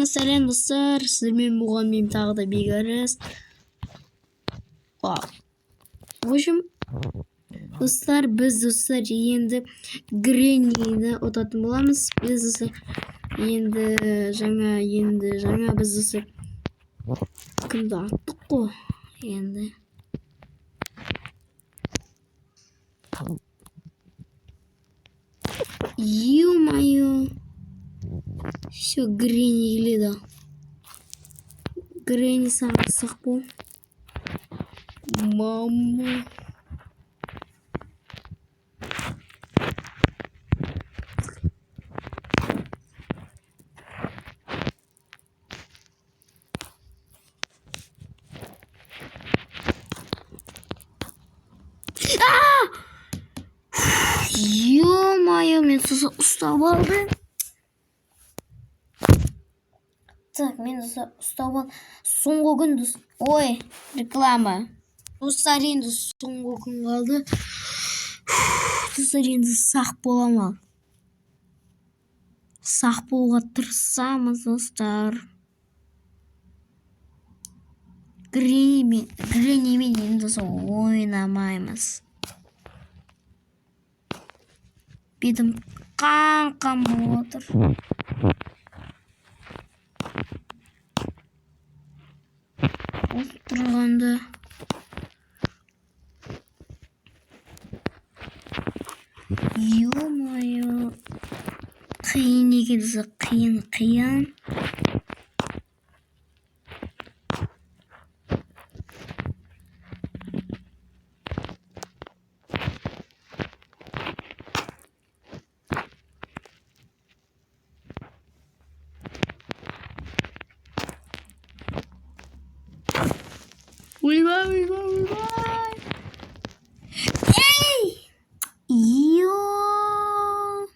Сәлем достар, сіздермен болған мен тағы да бекарыс. В общем, достар, біз достар енді Гренниді ұтатын боламыз. Біз достар енді жаңа біз достар кімді аттық қой енді. Ё-моё. Все, Гренни келеді. Гренни сағасық бұл. Мама. Ё-моё, мен ұстап алды. Так, мен ұстап алды. Соңғы күн, ой, реклама. Достар, енді соңғы күн қалды. Достар, енді сақ боламын. Сақ болуға тырысамыз, достар. Греннимен енді ойнамаймыз. Бетім қан болып отыр. Отырғанда ё-моё, қиын екен, қиын. Ойбай. Эй! Ё!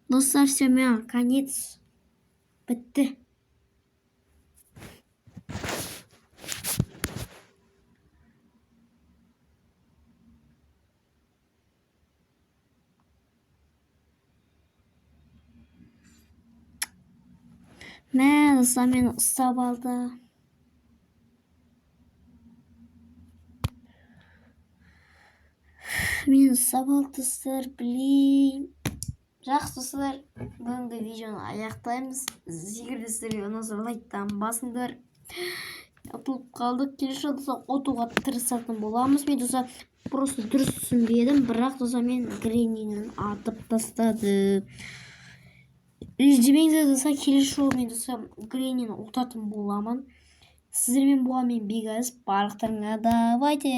Достар, все, мен конец. Бітті. Мә, достар, мені ұстап алды. Мені ұстап алды, достар, білейін. Жақсы, достар, бүгінгі видеоны аяқтаймыз. Егер де сіздерге ұнаса лайктан басыңдар. Ұтылып қалдық. Келесі жолы ұтуға тырысатын боламыз. Мен достар просто дұрыс түсінбедім, бірақ достар мен Греннинен атып тастады. Ренжімеңіздер достар, келесі жолы мен достар Греннинен ұтатын боламын. Сіздермен болған мен бекарыс. Барлықтарыңа давайте.